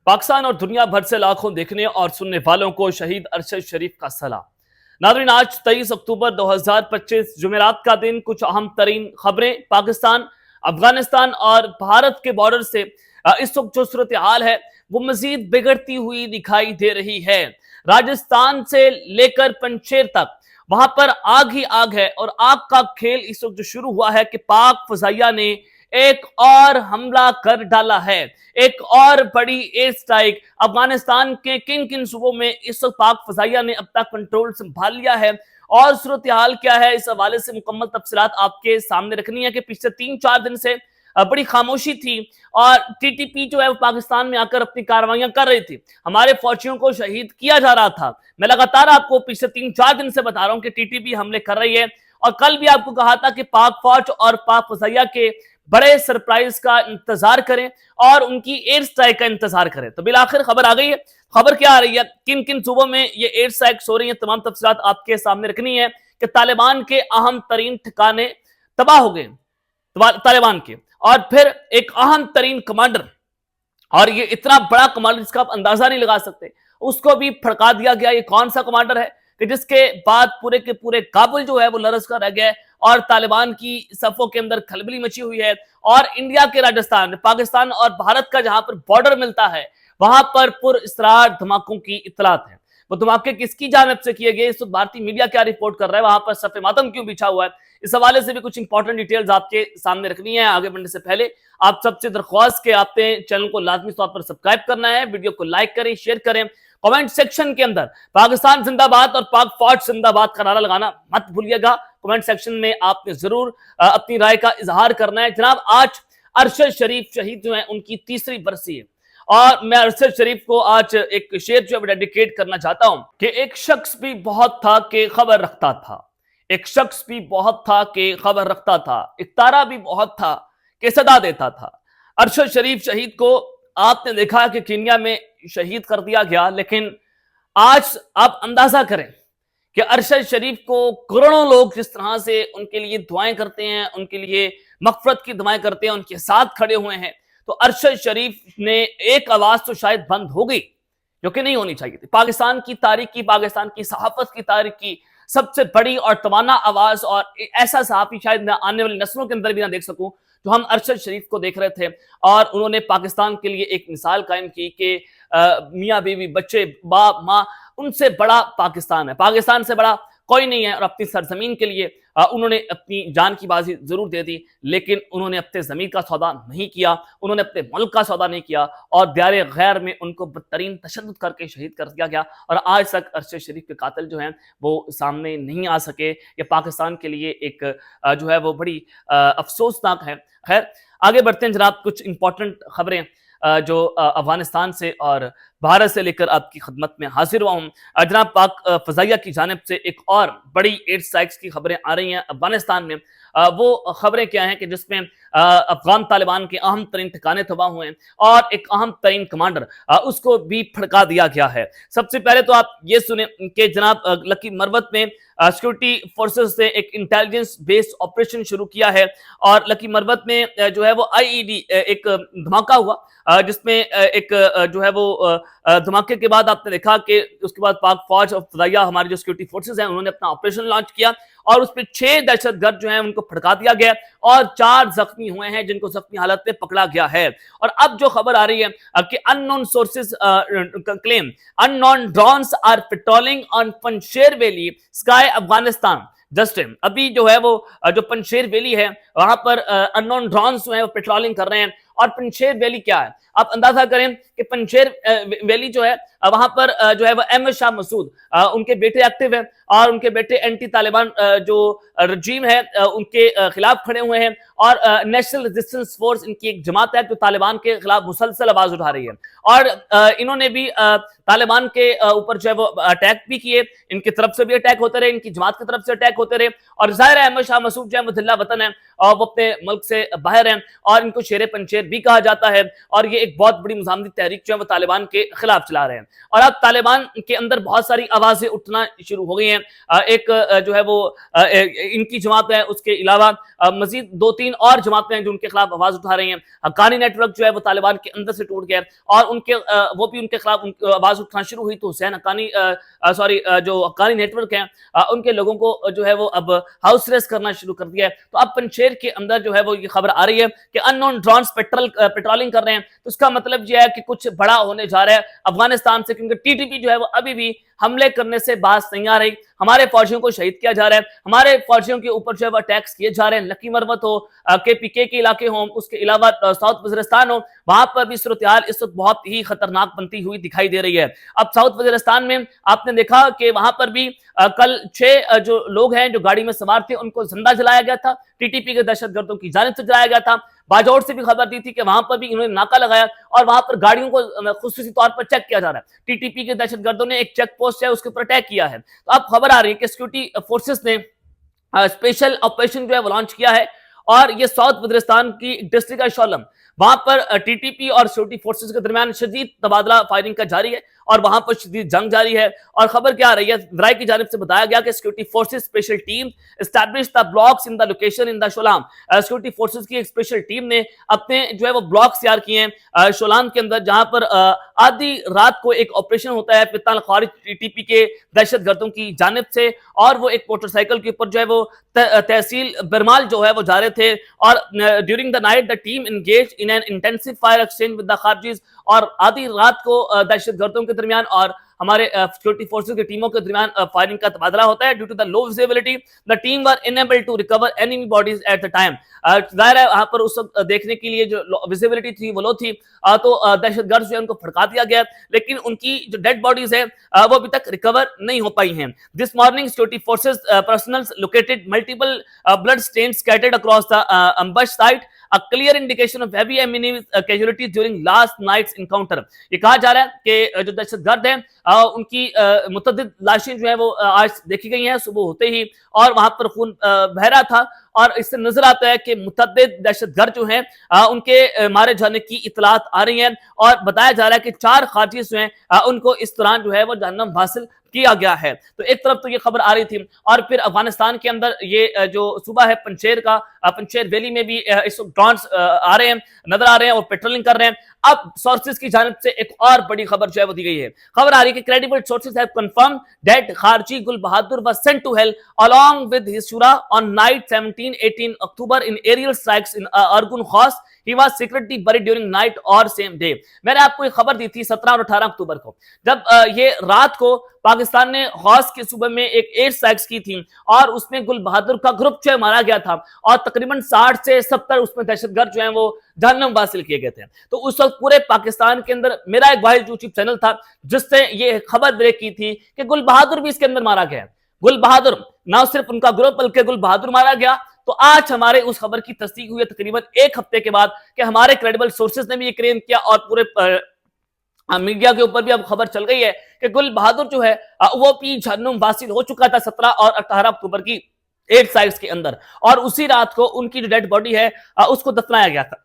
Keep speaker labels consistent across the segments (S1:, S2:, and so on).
S1: पाकिस्तान और दुनिया भर से लाखों देखने और सुनने वालों को शहीद अरशद शरीफ का सलाम। नाज़रीन, आज 23 अक्टूबर 2025 जुमेरात का दिन। कुछ अहम तरीन खबरें पाकिस्तान, अफगानिस्तान और भारत के बॉर्डर से इस वक्त जो सूरत हाल है वो मजीद बिगड़ती हुई दिखाई दे रही है। राजस्थान से लेकर पंचेर तक वहां पर आग ही आग है और आग का खेल इस वक्त जो शुरू हुआ है कि पाक फजाइया ने एक और हमला कर डाला है। एक और बड़ी एयर स्ट्राइक अफगानिस्तान के किन किन सूबों में इस वक्त पाक फजाइया ने अब तक कंट्रोल संभाल लिया है और सूरत हाल क्या है, इस हवाले से मुकम्मल तफसीलात आपके सामने रखनी है कि पिछले 3-4 दिन से बड़ी खामोशी थी और टीटीपी जो है वो पाकिस्तान में आकर अपनी कार्रवाइयां कर रही थी। हमारे फौजियों को शहीद किया जा रहा था। मैं लगातार आपको पिछले 3-4 दिन से बता रहा हूं कि टीटीपी हमले कर रही है और कल भी आपको कहा था कि पाक फौज और पाक फजाइया के बड़े सरप्राइज का इंतजार करें और उनकी एयर स्ट्राइक का इंतजार करें। तो बिलाखिर खबर आ गई है। खबर क्या आ रही है, किन किन सूबों में ये एयर स्ट्राइक्स हो रही है, तमाम तफसीलात आपके सामने रखनी है कि तालिबान के अहम तरीन ठिकाने तबाह हो गए तालिबान के, और फिर एक अहम तरीन कमांडर, और ये इतना बड़ा कमांडर जिसका आप अंदाजा नहीं लगा सकते, उसको भी फड़का दिया गया। ये कौन सा कमांडर है कि जिसके बाद पूरे के पूरे काबुल जो है वो लरज कर रह गया है और तालिबान की सफों के अंदर खलबली मची हुई है। और इंडिया के राजस्थान, पाकिस्तान और भारत का जहां पर बॉर्डर मिलता है वहां पर पुरअसरार धमाकों की इतलात है। वो धमाके किसकी जानिब से किए गए, इस वक्त भारतीय मीडिया क्या रिपोर्ट कर रहा है, वहां पर सफे मातम क्यों बिछा हुआ है, इस हवाले से भी कुछ इंपॉर्टेंट डिटेल्स आपके सामने रखनी है। आगे बढ़ने से पहले आप सबसे दरख्वास्त के आपने चैनल को लाजमी तौर पर सब्सक्राइब करना है, वीडियो को लाइक करें, शेयर करें, कमेंट सेक्शन के अंदर पाकिस्तान जिंदाबाद और पाक फौज जिंदाबाद का नारा लगाना मत भूलिएगा। कमेंट सेक्शन में आपने जरूर अपनी राय का इजहार करना है। जनाब, आज अरशद शरीफ शहीद जो है उनकी तीसरी बरसी है और मैं अरशद शरीफ को आज एक शेर जो है डेडिकेट करना चाहता हूं कि एक शख्स भी बहुत था कि खबर रखता था, एक शख्स भी बहुत था कि खबर रखता था, एक तारा भी बहुत था कि सदा देता था। अरशद शरीफ शहीद को आपने देखा कि कीनिया में शहीद कर दिया गया, लेकिन आज आप अंदाजा करें कि अरशद शरीफ को करोड़ों लोग जिस तरह से उनके लिए दुआएं करते हैं, उनके लिए मगफरत की दुआएं करते हैं, उनके साथ खड़े हुए हैं, तो अरशद शरीफ ने एक आवाज तो शायद बंद हो गई जो कि नहीं होनी चाहिए थी। पाकिस्तान की तारीख की, पाकिस्तान की सहाफत की तारीख की सबसे बड़ी और तवाना आवाज, और ऐसा सहाफी शायद मैं आने वाली नस्लों के अंदर भी ना देख सकूं जो हम अरशद शरीफ को देख रहे थे। और उन्होंने पाकिस्तान के लिए एक मिसाल कायम की कि मियाँ बीवी, बच्चे, बाप, माँ, उनसे बड़ा पाकिस्तान है, पाकिस्तान से बड़ा कोई नहीं है। और अपनी सरजमीन के लिए उन्होंने अपनी जान की बाजी जरूर दे दी, लेकिन उन्होंने अपने जमीन का सौदा नहीं किया, उन्होंने अपने मुल्क का सौदा नहीं किया और दियार गैर में उनको बदतरीन तशद्दुद करके शहीद कर दिया गया। और आज तक अरशद शरीफ के कातिल जो हैं वो सामने नहीं आ सके। ये पाकिस्तान के लिए एक जो है वो बड़ी अफसोसनाक है। खैर, आगे बढ़ते हैं जनाब। कुछ इंपॉर्टेंट खबरें जो अफगानिस्तान से और भारत से लेकर आपकी खदमत में हाजिर हुआ हूं। जनाब, पाक फजाइया की जानिब से एक और बड़ी एयर स्ट्राइक्स की खबरें आ रही हैं अफगानिस्तान में। वो खबरें क्या हैं कि जिसमें अफगान तालिबान के अहम तरीन ठिकाने तबाह हुए हैं और एक अहम तरीन कमांडर उसको भी फड़का दिया गया है। सबसे पहले तो आप ये सुने कि जनाब लकी मरवत में सिक्योरिटी फोर्सेस ने एक इंटेलिजेंस बेस्ड ऑपरेशन शुरू किया है और लकी मरवत में जो है वो आईईडी एक धमाका हुआ जिसमें एक जो है वो धमाके के बाद आपने देखा कि उसके बाद पाक फौज और फजाइया, हमारी जो सिक्योरिटी फोर्सेस हैं, उन्होंने अपना ऑपरेशन लॉन्च किया और उस पर 6 दहशतगर्द जो हैं उनको फड़का दिया गया और 4 जख्मी हुए हैं जिनको जख्मी हालत में पकड़ा गया है। और अब जो खबर आ रही है कि unknown sources claim unknown drones are patrolling on Panjshir valley sky Afghanistan. Just अभी जो है वो जो पंशेर वैली है वहां पर अननोन ड्रोन्स जो है वो पेट्रोलिंग कर रहे हैं। और पंशेर वैली क्या है, आप अंदाजा करें कि पंशेर वैली जो है वहां पर जो है वो अहमद शाह मसूद उनके बेटे एक्टिव है और उनके बेटे एंटी तालिबान जो रजीम है उनके खिलाफ खड़े हुए हैं और नेशनल रेजिस्टेंस फोर्स इनकी एक जमात है जो तालिबान के खिलाफ मुसलसल आवाज उठा रही है। और इन्होंने भी तालिबान के ऊपर जो है वो अटैक भी किए, इनकी तरफ से भी अटैक होते रहे, इनकी जमात की तरफ से अटैक होते रहे। और जाहिर है अहमद शाह मसूद जो है मुदिल्ला वतन है और वो अपने मुल्क से बाहर हैं और इनको शेर पंशेर भी कहा जाता है और ये एक बहुत बड़ी मुजामती तहरीक जो है वो तालिबान के खिलाफ चला रहे हैं। और अब तालिबान के अंदर बहुत सारी आवाजें उठना शुरू हो गई हैं। एक जो है वो इनकी जमात है, उसके अलावा मजीद 2-3 और जमातें हैं जो उनके खिलाफ आवाज उठा रही हैं। हक्कानी नेटवर्क जो है वो तालिबान के अंदर से टूट गया और वो भी उनके खिलाफ आवाज उठना शुरू हुई। तो हुसैन हक्कानी जो हक्कानी नेटवर्क है उनके लोगों को जो है वो अब हाउस अरेस्ट करना शुरू कर दिया है। तो अब पंचेर के अंदर जो है वो ये खबर आ रही है कि अननोन ड्रोन्स पेट्रोलिंग कर रहे हैं। तो इसका मतलब यह है कि कुछ बड़ा होने जा रहा है अफगानिस्तान से, क्योंकि टीटीपी जो है वो अभी भी हमले करने से बाज नहीं आ रही। हमारे फौजियों को शहीद किया जा रहा है, हमारे फौजियों के ऊपर जो है वो अटैक्स किए जा रहे हैं। लकी मरवत हो, केपीके के इलाके हो, उसके अलावा साउथ वजीरिस्तान हो, वहां पर भी सूरत हाल इस वक्त बहुत ही खतरनाक बनती हुई दिखाई दे रही है। अब साउथ वजीरिस्तान में आपने देखा कि वहां पर भी कल 6 जो लोग हैं जो गाड़ी में सवार थे उनको जिंदा जलाया गया था, टीटीपी के दहशतगर्दों की जानिब से जलाया गया था। बाजौर से भी खबर दी थी कि वहां पर भी इन्होंने नाका लगाया और वहां पर गाड़ियों को खुसूसी तौर पर चेक किया जा रहा है। टीटीपी के दहशतगर्दों ने एक चेक पोस्ट है उसके ऊपर अटैक किया है। तो अब खबर आ रही है कि सिक्योरिटी फोर्सेस ने स्पेशल ऑपरेशन जो है वो लॉन्च किया है और ये साउथ वजीरिस्तान की डिस्ट्रिक्ट है शोलम, वहां पर टीटीपी और सिक्योरिटी फोर्सेस के दरमियान शदीद तबादला फायरिंग का जारी है और वहां पर शदीद जंग जारी है। और खबर क्या आ रही है, वराई की जानिब से बताया गया कि security forces special team establish the blocks in the location in the Sholam. Security forces की एक स्पेशल टीम ने अपने जो है वो ब्लॉक्स तैयार किए हैं शोलाम के अंदर, जहां पर आधी रात को एक ऑपरेशन होता है फिताल खारिज टीटीपी के दहशतगर्दों की जानिब से और वो एक मोटरसाइकिल के ऊपर जो है वो तहसील बरमाल जो है वो जा रहे थे और during the night the team engage in an intensive fire exchange with the खारजीज। और आधी रात को दहशतगर्दों के दरमियान और हमारे सिक्योरिटी फोर्सेस की टीमों के दरमियान फायरिंग का तबादला होता है। Due to the low visibility the team were enable to recover enemy bodies at the time. जाहिर है वहां पर उस वक्त देखने के लिए जो विजिबिलिटी थी वो लो थी, तो दहशतगर्द जो है उनको फड़का दिया गया, लेकिन उनकी जो डेड बॉडीज है वो अभी तक रिकवर नहीं हो पाई हैं। This morning security forces personnel located multiple blood stains scattered across the ambush site, a clear indication of heavy enemy casualties during last night's encounter। ये कहा जा रहा है कि जो दहशतगर्द हैं उनकी मुतअद्दिद लाशें जो है वो आज देखी गई हैं सुबह होते ही और वहां पर खून बह रहा था और इससे नजर आता है कि मुतअद्दिद दहशतगर्द जो हैं उनके मारे जाने की इतलात आ रही हैं और बताया जा रहा है कि 4 खारजी जो हैं उनको इस दौरान जो है वो जहन्नम हासिल किया गया है। तो एक तरफ तो ये खबर आ रही थी और फिर अफगानिस्तान के अंदर ये जो सूबा है पंचेर का, पंचेर वैली में भी इस ड्रोन्स आ रहे हैं, नजर आ रहे हैं और पेट्रोलिंग कर रहे हैं। अब सोर्सेज की जानिब से एक और बड़ी खबर जो है वो दी गई है। खबर आ रही है कि credible sources have confirmed that खारजी Gul Bahadur was sent to hell along with his शूरा on night 17-18 October in aerial strikes in Argun Khas. He was secretly buried during night और same day। मैंने आपको एक खबर दी थी 17 और 18 अक्टूबर को, जब ये रात को पाकिस्तान ने खास के सूबे में एक एयर स्ट्राइक्स की थी और उसमें गुल बहादुर का ग्रुप जो है मारा गया था और तकरीबन 60 से 70 उसमें दहशतगर्द जो है वो जहन्नम हासिल किए गए थे। तो उस वक्त पूरे पाकिस्तान के अंदर मेरा एक वाहिद यूट्यूब चैनल था जिससे ये खबर ब्रेक की थी कि गुल बहादुर भी इसके अंदर मारा गया। गुल बहादुर, ना सिर्फ उनका ग्रुप बल्कि गुल बहादुर मारा गया। तो आज हमारे उस खबर की तस्दीक हुई है तकरीबन 1 हफ्ते के बाद कि हमारे क्रेडिबल सोर्सेज ने भी ये क्लेम किया और पूरे मीडिया के ऊपर भी अब खबर चल गई है कि गुल बहादुर जो है वो भी जहन्नुम हासिल हो चुका था 17 और 18 अक्टूबर की 8 साइट्स के अंदर और उसी रात को उनकी जो डेड बॉडी है उसको दफनाया गया था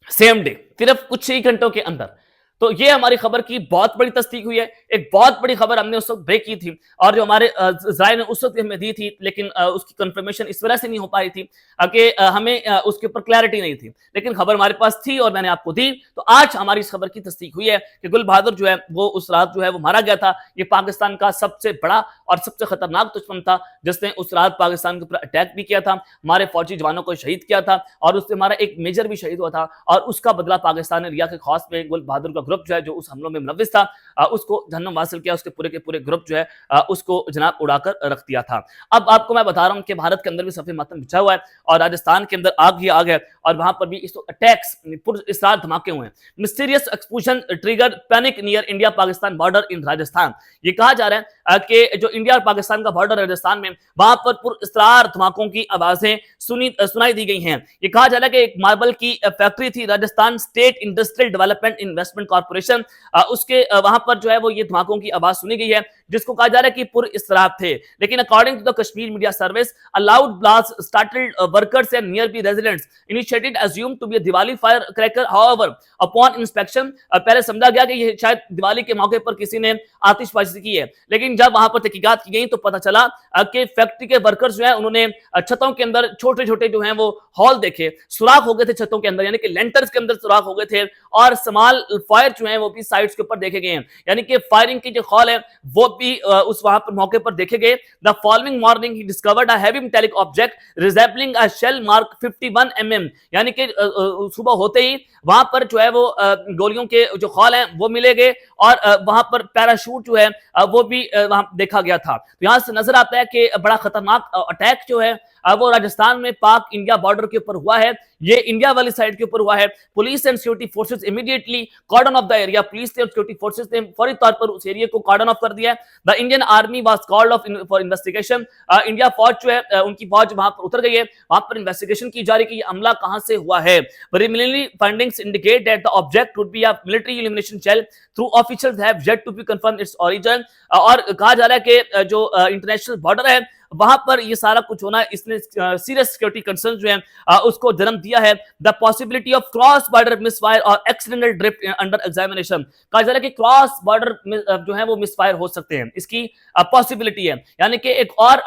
S1: सेम डे, सिर्फ कुछ ही घंटों के अंदर। तो ये हमारी खबर की बहुत बड़ी तस्दीक हुई है। एक बहुत बड़ी खबर हमने उस वक्त ब्रेक की थी और जो हमारे ज़राए ने उस वक्त हमें दी थी, लेकिन उसकी कंफर्मेशन इस वजह से नहीं हो पाई थी कि हमें उसके ऊपर क्लैरिटी नहीं थी, लेकिन खबर हमारे पास थी और मैंने आपको दी। तो आज हमारी इस खबर की तस्दीक हुई है कि गुल बहादुर जो है वो उस रात जो है वो मारा गया था। ये पाकिस्तान का सबसे बड़ा और सबसे खतरनाक दुश्मन था जिसने उस रात पाकिस्तान के ऊपर अटैक भी किया था, हमारे फौजी जवानों को शहीद किया था और उससे हमारा एक मेजर भी शहीद हुआ था और उसका बदला पाकिस्तान ने लिया के खास में गुल बहादुर का ग्रुप जो है जो उस हमलों में मुलव्विस था उसको जहन्नम हासिल किया, उसके पूरे के पूरे ग्रुप जो है उसको जनाब उड़ाकर रख दिया था। अब आपको मैं बता रहा हूं कि भारत के अंदर भी सफेद मातम बिछा हुआ है और राजस्थान के अंदर आग ही आग है और वहां पर भी इस अटैक्स पुरअसरार धमाके हुए हैं। Mysterious explosion trigger panic near India Pakistan border in Rajasthan. ये कहा जा रहा है कि जो इंडिया और पाकिस्तान का बॉर्डर राजस्थान में वहां पर पुरअसरार धमाकों की आवाजें सुनाई दी गई हैं। ये कहा जा रहा है कि एक मार्बल की फैक्ट्री थी Rajasthan state industrial development investment corporation, उसके वहां पर जो है वो ये धमाकों की आवाज सुनी गई है। जिसको कहा जा रहा है कि पुर इसराफ थे। लेकिन according to the Kashmir media service, a loud blast startled workers and nearby residents initiated assumed to be a Diwali fire cracker. However, upon inspection, पहले समझा गया कि ये शायद दिवाली के मौके पर किसी ने आतिशबाजी की है, लेकिन जब वहां पर तहकीकात की गई तो पता चला कि फैक्ट्री के वर्कर्स जो है उन्होंने छतों के अंदर छोटे छोटे जो है वो हॉल देखे, सुराख हो गए थे छतों के अंदर, यानी कि लेंटर्स के अंदर सुराख हो गए थे, और स्मॉल फायर जो है वो भी साइड्स के ऊपर देखे गए हैं, यानी कि फायरिंग की जो हॉल है वो भी उस वहां पर मौके पर देखे गए। The following morning he discovered a heavy metallic object resembling a shell mark 51 mm, यानी कि सुबह होते ही वहां पर जो है वो गोलियों के जो हॉल हैं वो मिले गए, और वहां पर पैराशूट जो है वो भी वहां देखा गया था। तो यहां से नजर आता है कि बड़ा खतरनाक अटैक जो है वो राजस्थान में पाक इंडिया बॉर्डर के ऊपर हुआ है, ये इंडिया वाली साइड के ऊपर हुआ है। Police and security forces immediately cordon off the area, police और सिक्योरिटी फोर्सेस ने फौरी तौर पर उस एरिया को कॉर्डन ऑफ कर दिया है। The Indian army was called off for investigation, India फौज जो है उनकी फौज वहां पर उतर गई है, वहां पर इन्वेस्टिगेशन की जा रही है कि ये हमला कहां से हुआ है। Preliminary findings indicate that the object would be a military elimination shell, through officials have yet to be confirm its origin, और कहा जा रहा है कि जो इंटरनेशनल बॉर्डर है वहां पर ये सारा कुछ होना, इसने सीरियस सिक्योरिटी कंसर्न जो है उसको जन्म दिया है। The possibility of cross border misfire और एक्सीडेंटल ड्रिफ्ट अंडर एग्जामिनेशन, कहा जा रहा है कि क्रॉस बॉर्डर जो है वो मिसफायर हो सकते हैं, इसकी पॉसिबिलिटी है, यानी कि एक और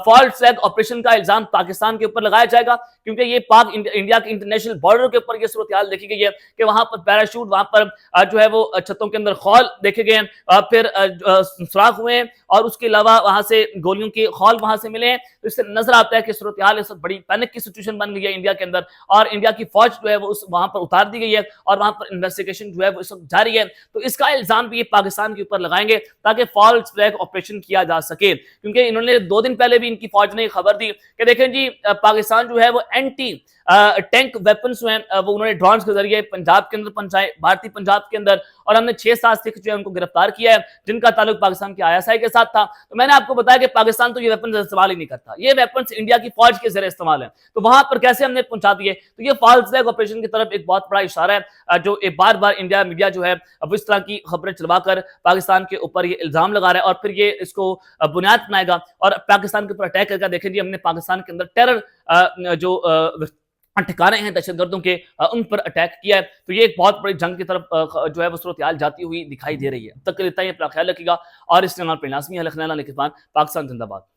S1: फॉल्ट फ्लैग ऑपरेशन का इल्जाम पाकिस्तान के ऊपर लगाया जाएगा, क्योंकि ये पाक इंडिया के इंटरनेशनल बॉर्डर के ऊपर ये सूरत हाल देखी गई है कि वहां पर पैराशूट, वहां पर जो है वो छतों के अंदर खौल देखे गए, फिर सुराख हुए, और उसके अलावा वहां से गोलियों के हॉल वहां से मिले हैं। तो इससे नजर आता है कि सूरत हाल इस वक्त बड़ी पैनिक की सिचुएशन बन गई है इंडिया के अंदर, और इंडिया की फौज जो है वो उस वहां पर उतार दी गई है, और वहां पर इन्वेस्टिगेशन जो है वो इस वक्त जारी है। तो इसका इल्जाम भी ये पाकिस्तान के ऊपर लगाएंगे ताकि फॉल्स फ्लैग ऑपरेशन किया जा सके, क्योंकि इन्होंने 2 दिन पहले भी इनकी फौज ने खबर दी कि देखें जी पाकिस्तान जो है वो एंटी टैंक वेपन्स जो हैं वो उन्होंने ड्रोन्स के जरिए पंजाब के अंदर पहुंचाए, भारतीय पंजाब के अंदर, और हमने 6-7 सिख जो है उनको गिरफ्तार किया है जिनका ताल्लुक पाकिस्तान के आईएसआई के साथ था। तो मैंने आपको बताया कि पाकिस्तान तो ये वेपन इस्तेमाल ही नहीं करता, ये वेपन्स इंडिया की फौज के जरिए इस्तेमाल है, तो वहां पर कैसे हमने पहुंचा दिए। तो ये फॉल्स फ्लैग ऑपरेशन की तरफ एक बहुत बड़ा इशारा है, जो एक बार बार इंडिया मीडिया जो है अब इस तरह की खबरें चलवाकर पाकिस्तान के ऊपर ये इल्जाम लगा रहा है, और फिर ये इसको बुनियाद बनाएगा और पाकिस्तान के ऊपर अटैक करेगा। देखें जी, हमने पाकिस्तान के अंदर टेरर जो ठिकाने हैं दहशतगर्दों के, उन पर अटैक किया है। तो ये एक बहुत बड़ी जंग की तरफ जो है वो सूरत हाल जाती हुई दिखाई दे रही है। तक इतना ही, अपना ख्याल रखिएगा, और इस चैनल पर लाजमी है। पाकिस्तान जिंदाबाद।